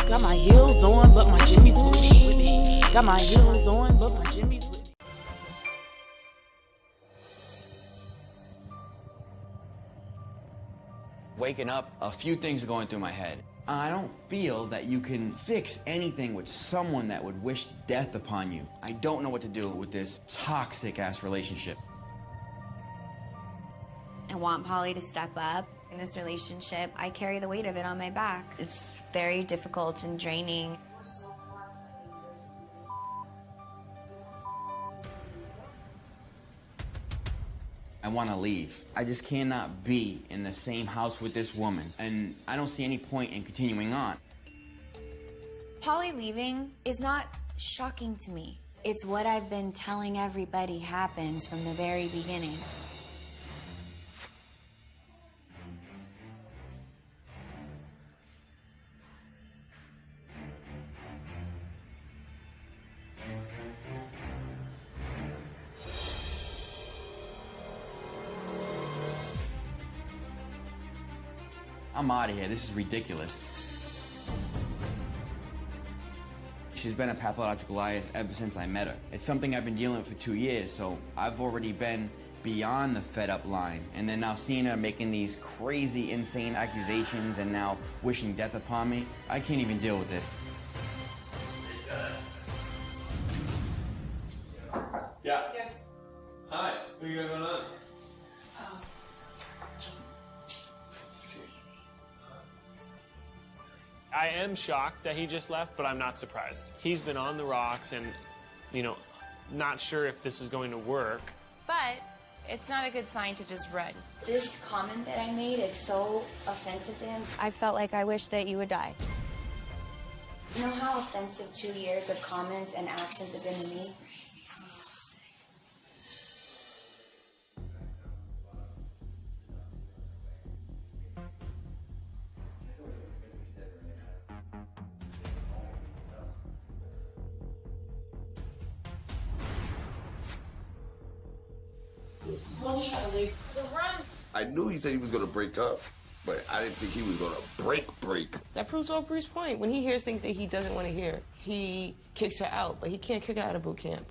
Got my heels on, but my jimmies with me. Got my heels on, but my jimmies with me. Waking up, a few things are going through my head. I don't feel that you can fix anything with someone that would wish death upon you. I don't know what to do with this toxic-ass relationship. I want Pauly to step up. In this relationship, I carry the weight of it on my back. It's very difficult and draining. I want to leave. I just cannot be in the same house with this woman, and I don't see any point in continuing on. Pauly leaving is not shocking to me. It's what I've been telling everybody happens from the very beginning. I'm out of here. This is ridiculous. She's been a pathological liar ever since I met her. It's something I've been dealing with for 2 years, so I've already been beyond the fed-up line. And then now seeing her making these crazy, insane accusations and now wishing death upon me, I can't even deal with this. Yeah. Hi. What are you going on? I am shocked that he just left, but I'm not surprised. He's been on the rocks and, you know, not sure if this was going to work. But it's not a good sign to just run. This comment that I made is so offensive to him. I felt like I wish that you would die. You know how offensive 2 years of comments and actions have been to me? I knew he said he was gonna break up, but I didn't think he was gonna break. That proves Aubrey's point. When he hears things that he doesn't want to hear, he kicks her out, but he can't kick her out of boot camp.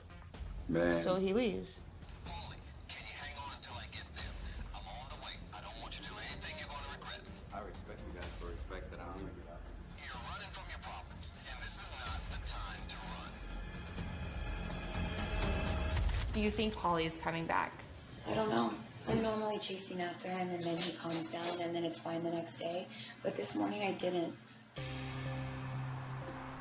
Man. So he leaves. Pauly, can you hang on until I get there? I'm on the way. I don't want you to do anything you're gonna regret. I respect you guys for respect that I'm doing. You're running from your problems, and this is not the time to run. Do you think Pauly is coming back? I don't know. I'm normally chasing after him and then he calms down and then it's fine the next day. But this morning I didn't.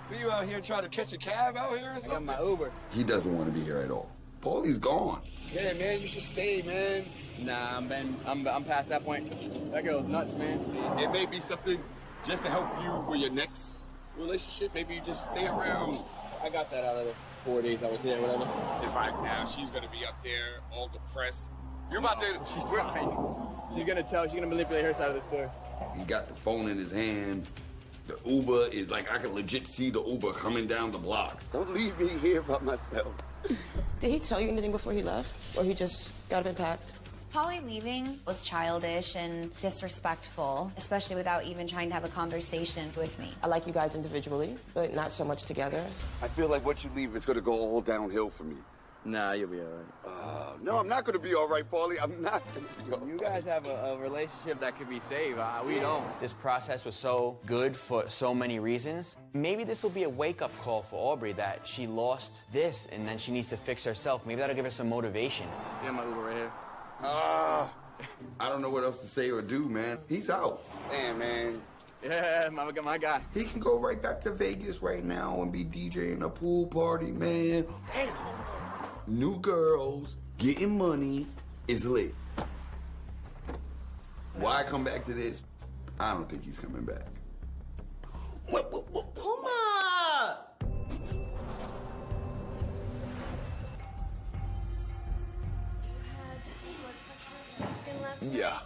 Were you out here trying to catch a cab out here or something? I got my Uber. He doesn't want to be here at all. Pauly's gone. Yeah, man, you should stay, man. Nah, I'm past that point. That girl's nuts, man. It may be something just to help you for your next relationship. Maybe you just stay around. I got that out of the 4 days I was here, whatever. It's like now she's gonna be up there all depressed. You're about to. She's fine. She's gonna manipulate her side of the story. He got the phone in his hand. The Uber is like, I can legit see the Uber coming down the block. Don't leave me here by myself. Did he tell you anything before he left? Or he just got up and packed? Pauly leaving was childish and disrespectful, especially without even trying to have a conversation with me. I like you guys individually, but not so much together. I feel like once you leave, it's gonna go all downhill for me. Nah, you'll be all right. No, I'm not gonna be all right, Pauly. I'm not gonna be all right. You guys have a relationship that could be saved. We don't. This process was so good for so many reasons. Maybe this will be a wake-up call for Aubrey that she lost this and then she needs to fix herself. Maybe that'll give her some motivation. Yeah, my Uber right here. I don't know what else to say or do, man. He's out. Damn, man. Yeah, my guy. He can go right back to Vegas right now and be DJing a pool party, man. Damn. New girls, getting money, is lit. Why come back to this? I don't think he's coming back. Puma! Yeah.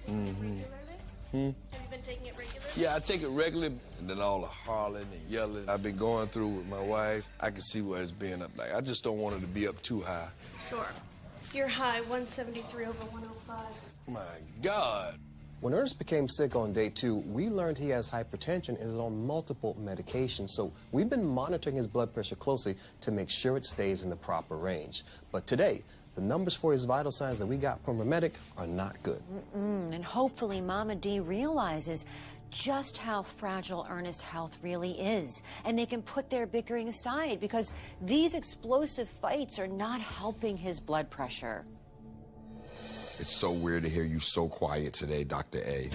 Have you been taking it regularly? Yeah, I take it regularly, and then all the hollering and yelling I've been going through with my wife, I can see where it's being up. Like, I just don't want it to be up too high. Sure. You're high, 173 over 105. My God. When Ernest became sick on day 2, we learned he has hypertension and is on multiple medications. So we've been monitoring his blood pressure closely to make sure it stays in the proper range. But today, the numbers for his vital signs that we got from our medic are not good. And hopefully Momma Dee realizes just how fragile Ernest's health really is, and they can put their bickering aside, because these explosive fights are not helping his blood pressure. It's so weird to hear you so quiet today, Dr. A.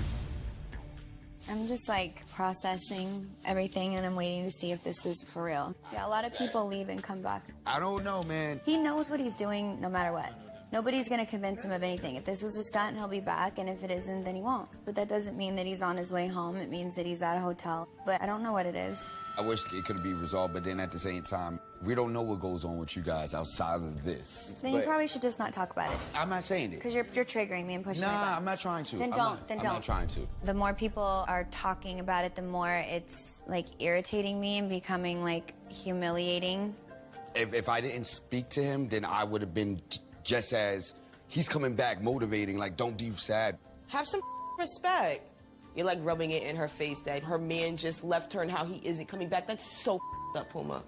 I'm just like processing everything, and I'm waiting to see if this is for real. Yeah, a lot of people leave and come back. I don't know, man. He knows what he's doing no matter what. Nobody's gonna convince him of anything. If this was a stunt, he'll be back, and if it isn't, then he won't. But that doesn't mean that he's on his way home. It means that he's at a hotel. But I don't know what it is. I wish it could be resolved, but then at the same time, we don't know what goes on with you guys outside of this. Then you probably should just not talk about it. I'm not saying it. Because you're triggering me and pushing my buttons. Nah, I'm not trying to. Then don't. I'm not trying to. The more people are talking about it, the more it's like irritating me and becoming like humiliating. If I didn't speak to him, then I would have been just as he's coming back motivating, like, don't be sad. Have some respect. You're like rubbing it in her face that her man just left her and how he isn't coming back. That's so up, Puma.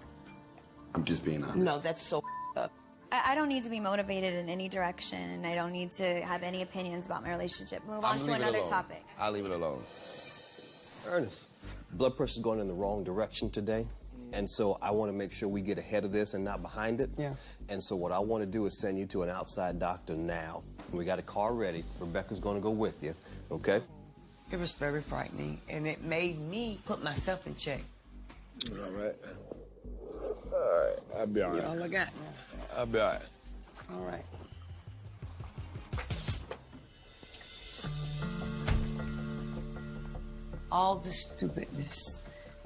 I'm just being honest. No, that's so up. I don't need to be motivated in any direction, and I don't need to have any opinions about my relationship. Move on to another topic. I'll leave it alone. Ernest, blood pressure's going in the wrong direction today. And so I want to make sure we get ahead of this and not behind it. Yeah. And so what I want to do is send you to an outside doctor now. We got a car ready. Rebecca's going to go with you, okay? It was very frightening, and it made me put myself in check. All right. All right, I'll be all right. All I got. I'll be all right. All right. All the stupidness,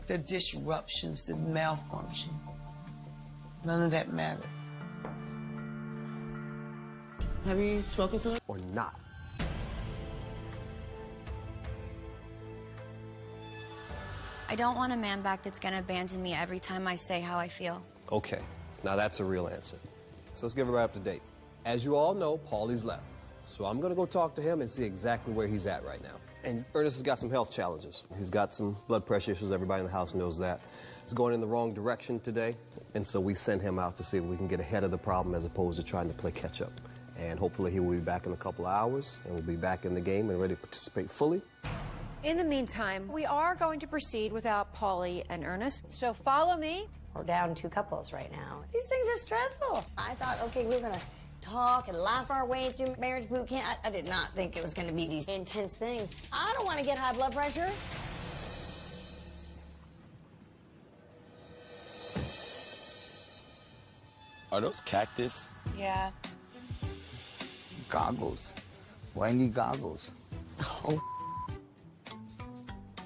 the disruptions, the malfunction, none of that mattered. Have you spoken to her? Or not. I don't want a man back that's gonna abandon me every time I say how I feel. Okay, now that's a real answer. So let's get right up to date. As you all know, Pauly's left. So I'm gonna go talk to him and see exactly where he's at right now. And Ernest has got some health challenges. He's got some blood pressure issues. Everybody in the house knows that. It's going in the wrong direction today. And so we send him out to see if we can get ahead of the problem as opposed to trying to play catch up. And hopefully he will be back in a couple of hours and we'll be back in the game and ready to participate fully. In the meantime, we are going to proceed without Pauly and Ernest. So follow me. We're down 2 couples right now. These things are stressful. I thought, okay, we were gonna talk and laugh our way through marriage boot camp. I did not think it was gonna be these intense things. I don't want to get high blood pressure. Are those cactus? Yeah. Goggles. Why you need goggles?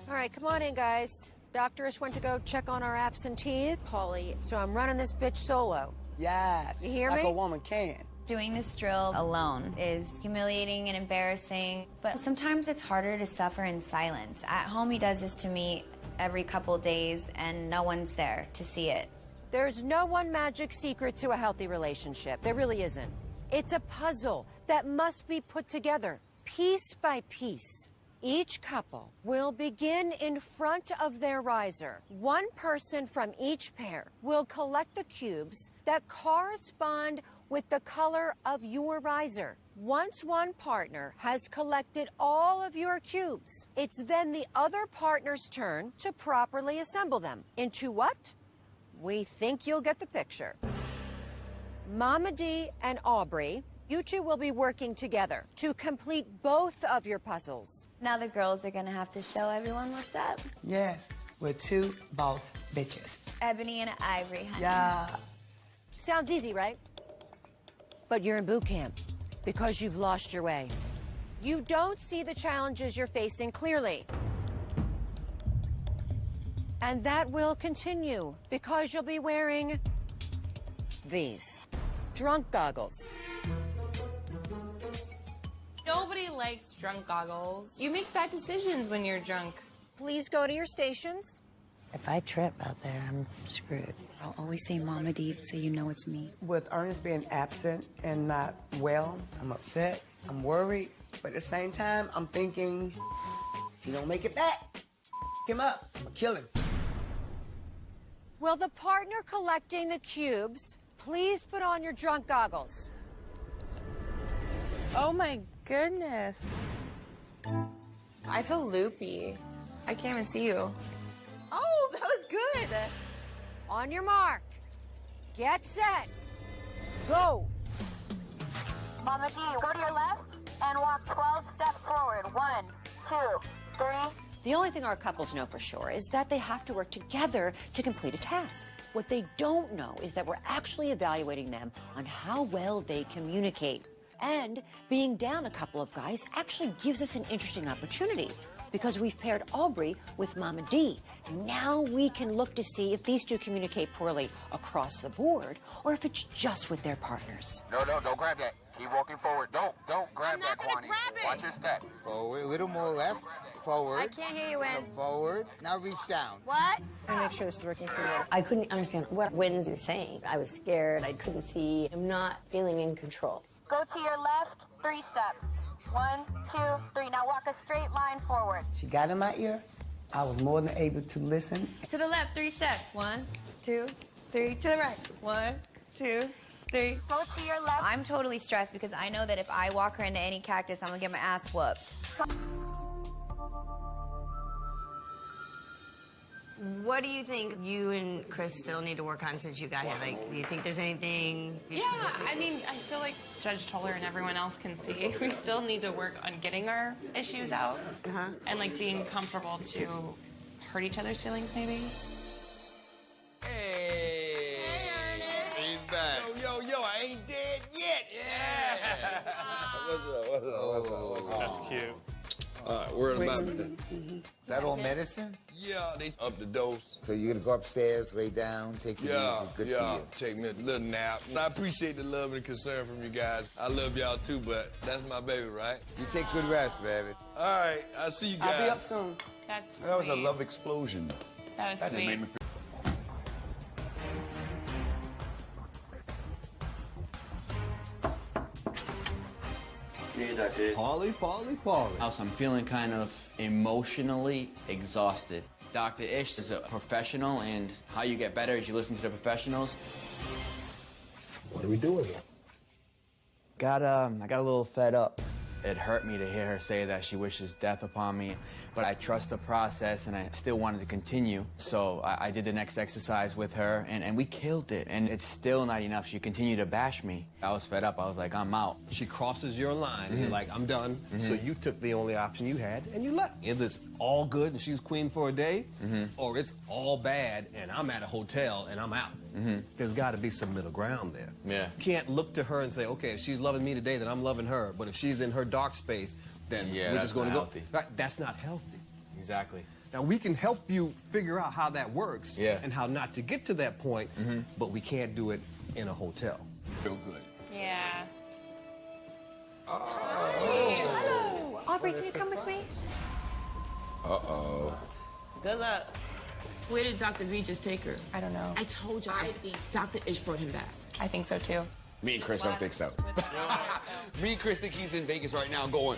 All right, come on in, guys. Doctors went to go check on our absentees, Pauly, so I'm running this bitch solo. Yes. You hear like me? Like a woman can. Doing this drill alone is humiliating and embarrassing, but sometimes it's harder to suffer in silence. At home, he does this to me every couple days, and no one's there to see it. There's no one magic secret to a healthy relationship. There really isn't. It's a puzzle that must be put together, piece by piece. Each couple will begin in front of their riser. One person from each pair will collect the cubes that correspond with the color of your riser. Once one partner has collected all of your cubes, it's then the other partner's turn to properly assemble them. Into what? We think you'll get the picture. Momma Dee and AUBREY, you two will be working together to complete both of your puzzles. Now the girls are gonna have to show everyone what's up. Yes, we're 2 boss bitches. Ebony and Ivory, honey. Yeah. Sounds easy, right? But you're in boot camp because you've lost your way. You don't see the challenges you're facing clearly. And that will continue because you'll be wearing these drunk goggles. Nobody likes drunk goggles. You make bad decisions when you're drunk. Please go to your stations. If I trip out there, I'm screwed. I'll always say Momma Dee so you know it's me. With Ernest being absent and not well, I'm upset, I'm worried, But at the same time, I'm thinking, if he don't make it back, him up, I'll kill him. Will the partner collecting the cubes please put on your drunk goggles? Oh my goodness. I feel loopy. I can't even see you. Oh, that was good. On your mark, get set, go. Momma Dee, go to your left and walk 12 steps forward. 1, 2, 3. The only thing our couples know for sure is that they have to work together to complete a task. What they don't know is that we're actually evaluating them on how well they communicate. And being down a couple of guys actually gives us an interesting opportunity because we've paired AUBREY with Momma Dee. Now we can look to see if these two communicate poorly across the board or if it's just with their partners. No, don't grab that. Keep walking forward. Don't grab that, Kwani. Watch your step. Forward, a little more left. Forward. I can't hear you, Win. Come forward. Now reach down. What? I make sure this is working for you. I couldn't understand what Wynn's saying. I was scared. I couldn't see. I'm not feeling in control. Go to your left, 3 steps. 1, 2, 3. Now walk a straight line forward. She got in my ear. I was more than able to listen. To the left, 3 steps. 1, 2, 3. To the right. 1, 2, 3. Go to your left. I'm totally stressed because I know that if I walk her into any cactus, I'm gonna get my ass whooped. What do you think you and Chris still need to work on since you got here? Like, do you think there's anything? Yeah, I mean, I feel like Judge Toller and everyone else can see we still need to work on getting our issues out and like being comfortable to hurt each other's feelings, maybe. Hey, Ernest. He's back. Yo, I ain't dead yet. Yeah. What's up? That's cute. All right, word of mouth. Is that all medicine? Yeah, they up the dose. So you're gonna go upstairs, lay down, take it easy. Good for you. Take me a little nap. I appreciate the love and concern from you guys. I love y'all too, but that's my baby, right? You take good rest, baby. All right, I'll see you guys. I'll be up soon. That's That was a love explosion. That was sweet. Made me Yeah, Doctor. Pauly. Also, I'm feeling kind of emotionally exhausted. Dr. Ish is a professional, and how you get better is you listen to the professionals. What are we doing here? I got a little fed up. It hurt me to hear her say that she wishes death upon me, but I trust the process and I still wanted to continue. So I did the next exercise with her and we killed it, and it's still not enough. She continued to bash me. I was fed up. I was like, I'm out. She crosses your line and you're like, I'm done. So you took the only option you had and you left. Either it's all good and she's queen for a day, or it's all bad and I'm at a hotel and I'm out. There's got to be some middle ground there. Yeah. You can't look to her and say, okay, if she's loving me today, then I'm loving her. But if she's in her dark space, then we're just going to go. Right, that's not healthy. Exactly. Now, we can help you figure out how that works and how not to get to that point, but we can't do it in a hotel. Feel good. Yeah. Hello. AUBREY, can you come with me? Uh-oh. Good luck. Where did Dr. V just take her? I don't know. I told you, I think Dr. Ish brought him back. I think so too. Me and Chris don't think so. Me and Chris think he's in Vegas right now going,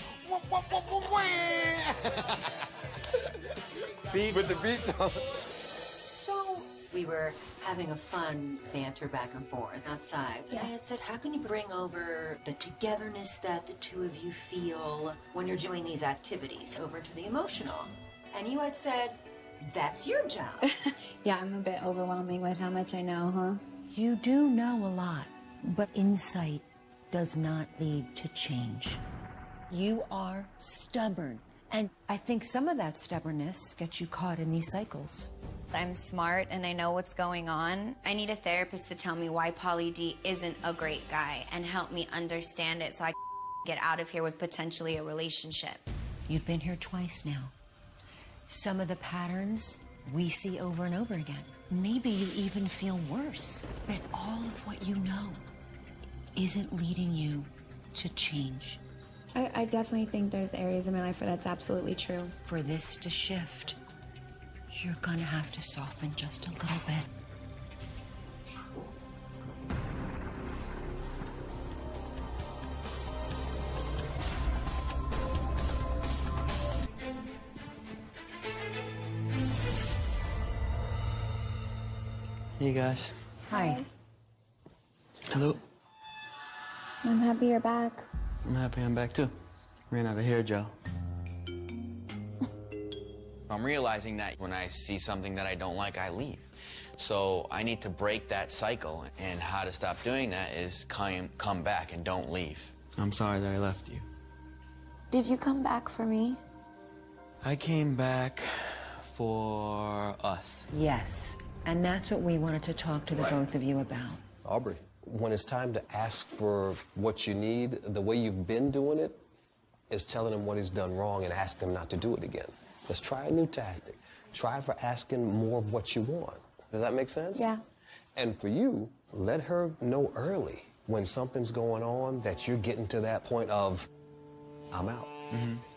with the beats on. So we were having a fun banter back and forth outside. And I had said, how can you bring over the togetherness that the two of you feel when you're doing these activities over to the emotional? And you had said, that's your job. Yeah, I'm a bit overwhelming with how much I know, huh? You do know a lot, but insight does not lead to change. You are stubborn, and I think some of that stubbornness gets you caught in these cycles. I'm smart and I know what's going on. I need a therapist to tell me why Pauly D isn't a great guy and help me understand it so I can get out of here with potentially a relationship. You've been here twice now. Some of the patterns we see over and over again. Maybe you even feel worse, that all of what you know isn't leading you to change. I definitely think there's areas in my life where that's absolutely true. For this to shift, you're gonna have to soften just a little bit. Hey guys. Hi. Hello. I'm happy you're back. I'm happy I'm back too. Ran out of hair gel. I'm realizing that when I see something that I don't like, I leave. So I need to break that cycle, and how to stop doing that is come back and don't leave. I'm sorry that I left you. Did you come back for me? I came back for us. Yes, and that's what we wanted to talk to the both of you about. Aubrey, when it's time to ask for what you need, the way you've been doing it is telling him what he's done wrong and ask him not to do it again. Let's try a new tactic. Try for asking more of what you want. Does that make sense? Yeah. And for you, let her know early when something's going on that you're getting to that point of, I'm out.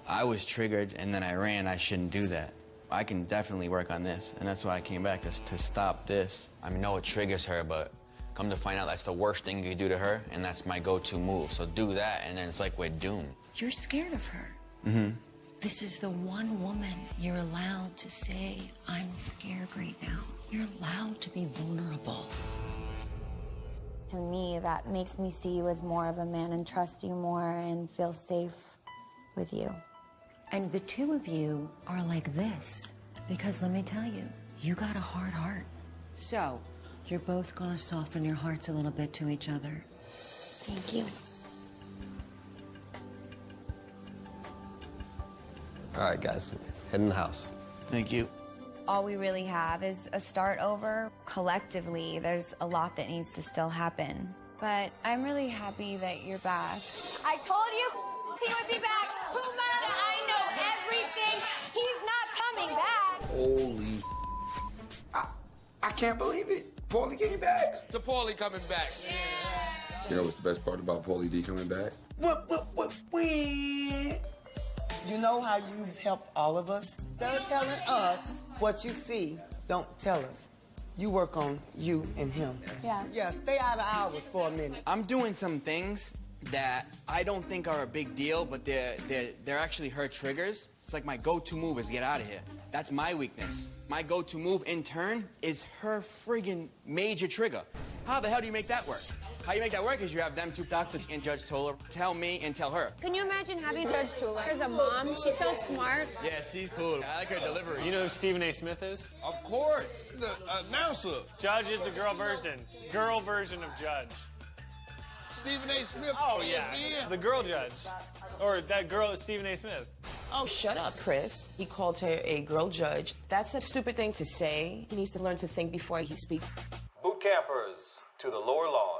I was triggered and then I ran. I shouldn't do that. I can definitely work on this, and that's why I came back, to stop this. I know it triggers her, but come to find out that's the worst thing you could do to her, and that's my go-to move. So do that, and then it's like we're doomed. You're scared of her. This is the one woman you're allowed to say, I'm scared right now. You're allowed to be vulnerable. To me, that makes me see you as more of a man and trust you more and feel safe with you. And the two of you are like this because let me tell you, you got a hard heart. So, you're both gonna soften your hearts a little bit to each other. Thank you. All right, guys, head in the house. Thank you. All we really have is a start over. Collectively, there's a lot that needs to still happen. But I'm really happy that you're back. I told you he would be back. Puma, I know everything. He's not coming back. Holy. I can't believe it. Pauly getting back. To Pauly coming back. You know what's the best part about Pauly D coming back? You know how you've helped all of us? Instead of telling us what you see, don't tell us. You work on you and him. Yeah. Yeah, stay out of ours for a minute. I'm doing some things that I don't think are a big deal, but they're actually her triggers. It's like my go-to move is get out of here. That's my weakness. My go-to move, in turn, is her friggin' major trigger. How the hell do you make that work? How you make that work is you have them two doctors and Judge Toller tell me and tell her. Can you imagine having Judge Toller as a mom? She's so smart. Yeah, she's cool. I like her delivery. You know who Stephen A. Smith is? Of course. He's an announcer. Judge is the girl version. Girl version of Judge. Stephen A. Smith. Oh, yeah. The girl judge. Or that girl is Stephen A. Smith. Oh, shut up, Chris. He called her a girl judge. That's a stupid thing to say. He needs to learn to think before he speaks. Boot campers to the lower lawn.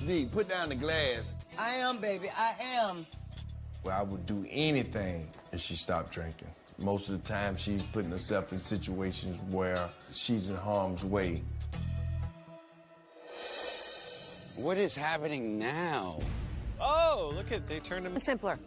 D, put down the glass. I am, baby, I am. Well, I would do anything if she stopped drinking. Most of the time, she's putting herself in situations where she's in harm's way. What is happening now? Oh, look at, they turned him. Simpler.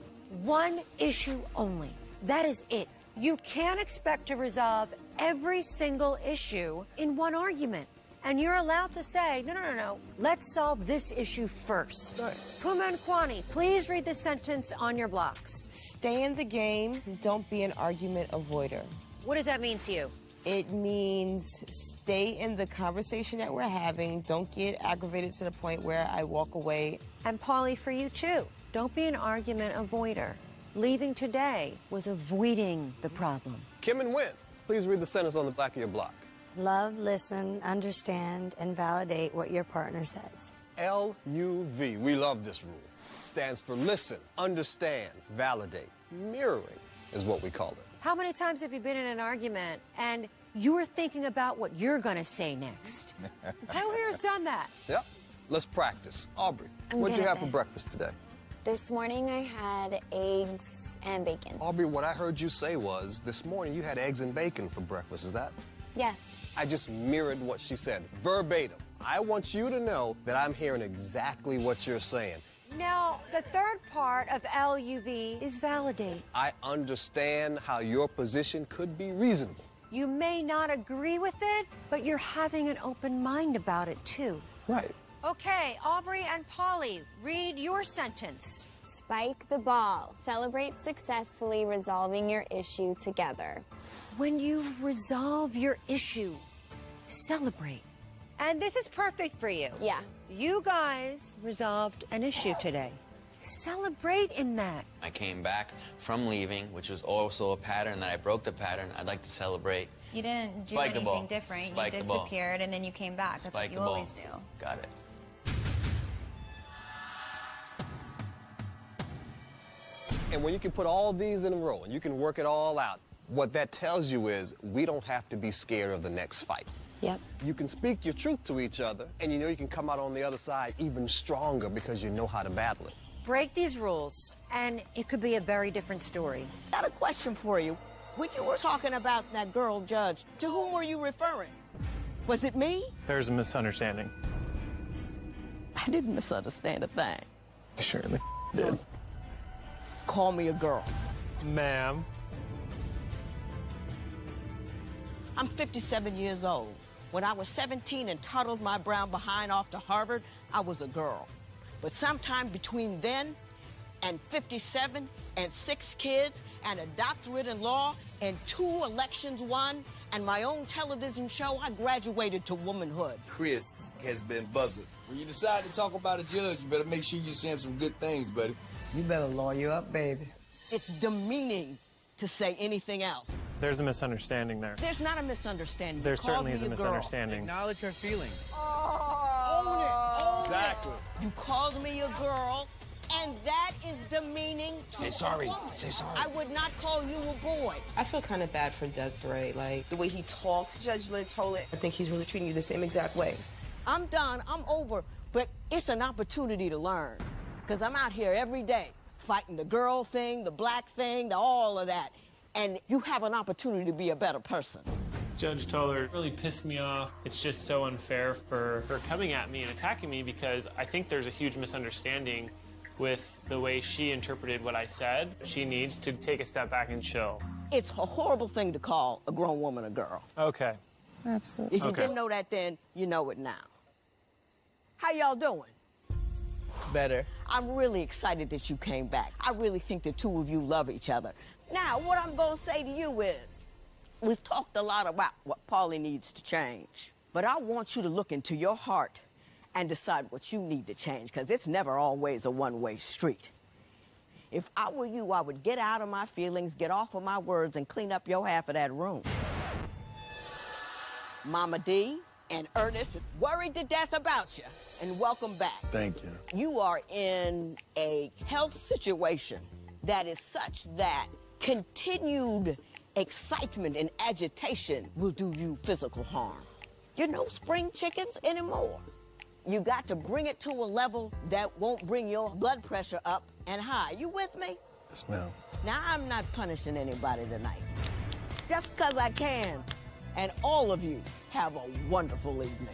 One issue only. That is it. You can't expect to resolve every single issue in one argument. And you're allowed to say, no. Let's solve this issue first. Right. Puma and Kwani, please read the sentence on your blocks. Stay in the game. Don't be an argument avoider. What does that mean to you? It means stay in the conversation that we're having. Don't get aggravated to the point where I walk away. And Pauly, for you too. Don't be an argument avoider. Leaving today was avoiding the problem. Kim and Wynn, please read the sentence on the back of your block. Love, listen, understand, and validate what your partner says. LUV, we love this rule. Stands for listen, understand, validate. Mirroring is what we call it. How many times have you been in an argument and you're thinking about what you're gonna say next? Who here's done that? Yep. Let's practice. Aubrey, I'm what'd you good at have for this. breakfast today? This morning I had eggs and bacon. Aubrey, what I heard you say was this morning you had eggs and bacon for breakfast. Is that? Yes. I just mirrored what she said, verbatim. I want you to know that I'm hearing exactly what you're saying. Now, the third part of LUV is validate. I understand how your position could be reasonable. You may not agree with it, but you're having an open mind about it too. Right. Okay, Aubrey and Pauly, read your sentence. Spike the ball. Celebrate successfully resolving your issue together. When you resolve your issue, celebrate. And this is perfect for you. Yeah. You guys resolved an issue today. Celebrate in that. I came back from leaving, which was also a pattern that I broke the pattern. I'd like to celebrate. You didn't do Spike the ball. anything different. Spike You the ball. disappeared and then you came back. That's Spike what you the ball. always do. Got it. And when you can put all these in a row and you can work it all out, what that tells you is we don't have to be scared of the next fight. Yep. You can speak your truth to each other, and you know you can come out on the other side even stronger because you know how to battle it. Break these rules, and it could be a very different story. Got a question for you. When you were talking about that girl judge, to whom were you referring? Was it me? There's a misunderstanding. I didn't misunderstand a thing. You surely did. Call me a girl. Ma'am. I'm 57 years old. When I was 17 and toddled my brown behind off to Harvard, I was a girl. But sometime between then and 57 and 6 kids and a doctorate in law and 2 elections won and my own television show, I graduated to womanhood. Chris has been buzzing. When you decide to talk about a judge, you better make sure you're saying some good things, buddy. You better lawyer up, baby. It's demeaning to say anything else. There's a misunderstanding there. There's not a misunderstanding. There You called certainly me is a girl. misunderstanding. Acknowledge her feelings. Own it. Exactly. You called me a girl, and that is demeaning to Say a sorry. woman. Say sorry. I would not call you a boy. I feel kind of bad for Desiree. Like, the way he talks, Judge Lynch told it, I think he's really treating you the same exact way. I'm done. I'm over. But it's an opportunity to learn. Because I'm out here every day fighting the girl thing, the black thing, all of that. And you have an opportunity to be a better person. Judge Toller really pissed me off. It's just so unfair for her coming at me and attacking me because I think there's a huge misunderstanding with the way she interpreted what I said. She needs to take a step back and chill. It's a horrible thing to call a grown woman a girl. Okay. Absolutely. If you didn't know that then, you know it now. How y'all doing? Better. I'm really excited that you came back. I really think the two of you love each other. Now, what I'm going to say to you is, we've talked a lot about what Pauly needs to change, but I want you to look into your heart and decide what you need to change, because it's never always a one-way street. If I were you, I would get out of my feelings, get off of my words, and clean up your half of that room. Momma Dee and Ernest worried to death about you, and welcome back. Thank you. You are in a health situation that is such that continued excitement and agitation will do you physical harm. You're no spring chickens anymore. You got to bring it to a level that won't bring your blood pressure up and high. You with me? Yes, ma'am. Now, I'm not punishing anybody tonight. Just because I can. And all of you have a wonderful evening.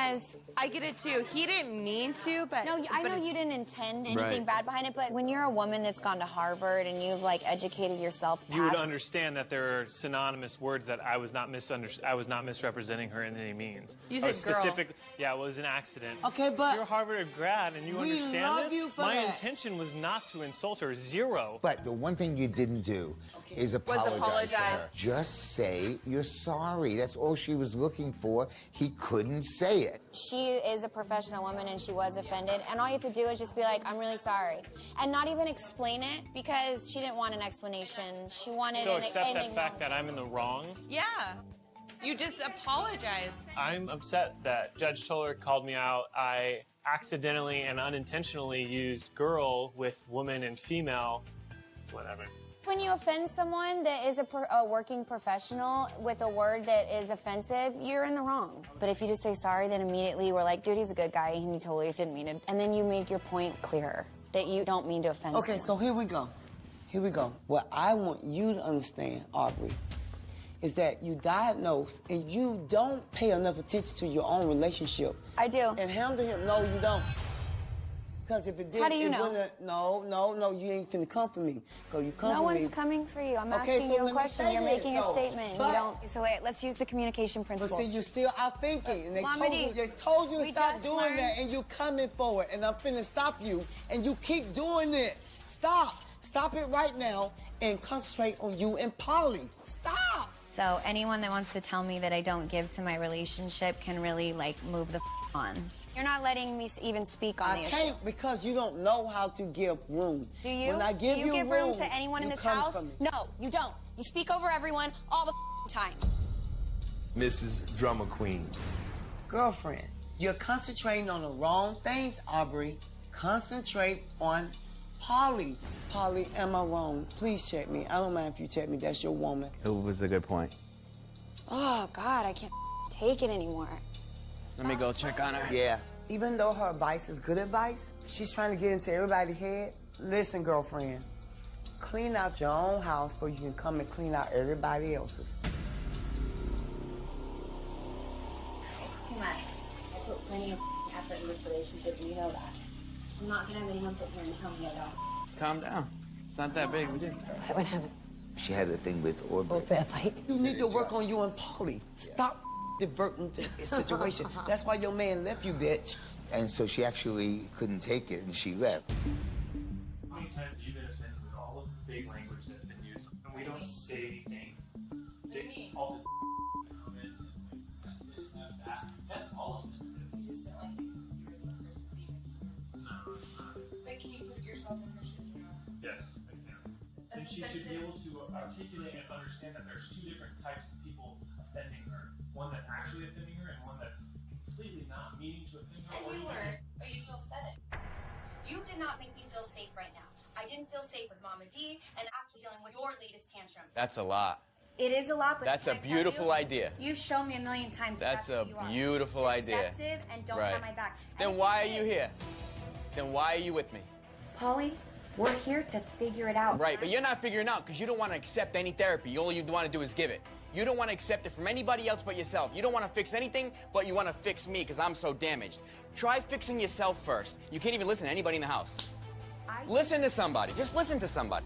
As I get it too. He didn't mean to, but no, I know you didn't intend anything bad behind it, but when you're a woman that's gone to Harvard and you've like educated yourself, You would understand that there are synonymous words that I was not misrepresenting her in any means. You I said was girl. Yeah, it was an accident. Okay, but You're a Harvard grad and you we understand love this? you for My that. intention was not to insult her. Zero. But the one thing you didn't do is apologize. apologize. To her. Just say you're sorry. That's all she was looking for. He couldn't say it. she is a professional woman and she was offended, and all you have to do is just be like, I'm really sorry, and not even explain it, because she didn't want an explanation. She wanted So an accept that fact that I'm in the wrong. Yeah. You just apologize. I'm upset that Judge Toller called me out. I accidentally and unintentionally used girl with woman and female, whatever. When you offend someone that is a working professional with a word that is offensive, you're in the wrong. But if you just say sorry, then immediately we're like, dude, he's a good guy, and he totally didn't mean it. And then you make your point clearer, that you don't mean to offend Okay, someone. so here we go. Here we go. What I want you to understand, Aubrey, is that you diagnose and you don't pay enough attention to your own relationship. I do. And handle him. No, you don't. Because if it didn't, How do you it know? wouldn't. No, you ain't finna come for me. Go, you come No for me. one's coming for you. I'm Okay, asking so you let a me question. say You're this, making a though. statement. But- You don't. So wait, let's use the communication But principles. see, you're still out thinking, and they Momma told you, Dee, they told you to we stop just doing learned- that, and you coming for it, and I'm finna stop you, and you keep doing it. Stop it right now, and concentrate on you and Pauly. Stop. So anyone that wants to tell me that I don't give to my relationship can really, like, move the on. You're not letting me even speak on the issue. I can't because you don't know how to give room. Do you? When I give Do you give room to anyone in you this come house? for me. No, you don't. You speak over everyone all the time. Mrs. Drummer Queen. Girlfriend, you're concentrating on the wrong things, Aubrey. Concentrate on Pauly. Pauly, am I wrong? Please check me. I don't mind if you check me. That's your woman. It was a good point. Oh, God, I can't take it anymore. Let me go check on her. Yeah. Even though her advice is good advice, she's trying to get into everybody's head. Listen, girlfriend, clean out your own house before you can come and clean out everybody else's. Come on. I put plenty of effort in this relationship, and you know that. I'm not gonna have anyone sit here and tell me I don't. Calm down. It's not that big. We did. What happened? She had a thing with Aubrey. Fair fight. You need to work on you and Pauly. Stop diverting the situation. That's why your man left you, bitch. And so she actually couldn't take it and she left. How many times have you been offended with all of the big language that's been used? And we don't say anything. All the comments, this, that. That's all offensive. You just don't like it because you're the person being. No, it's not. But can you put yourself in her shoes? Yes, I can. And she should be able to articulate and understand that there's two different types of people offending her. One that's actually offending her and one that's completely not meaning to offend her. And you weren't, but you still said it. You did not make me feel safe right now. I didn't feel safe with Momma Dee, and after dealing with your latest tantrum. That's a lot. It is a lot, but That's a can I tell beautiful you, idea. You've shown me a million times That's that a who you are. beautiful idea. Deceptive and don't Right. have my back. Then why are you here? Then why are you with me? Pauly, we're here to figure it out. Right, but you're not figuring out because you don't want to accept any therapy. All you want to do is give it. You don't want to accept it from anybody else but yourself. You don't want to fix anything, but you want to fix me because I'm so damaged. Try fixing yourself first. You can't even listen to anybody in the house. Listen to somebody. Just listen to somebody.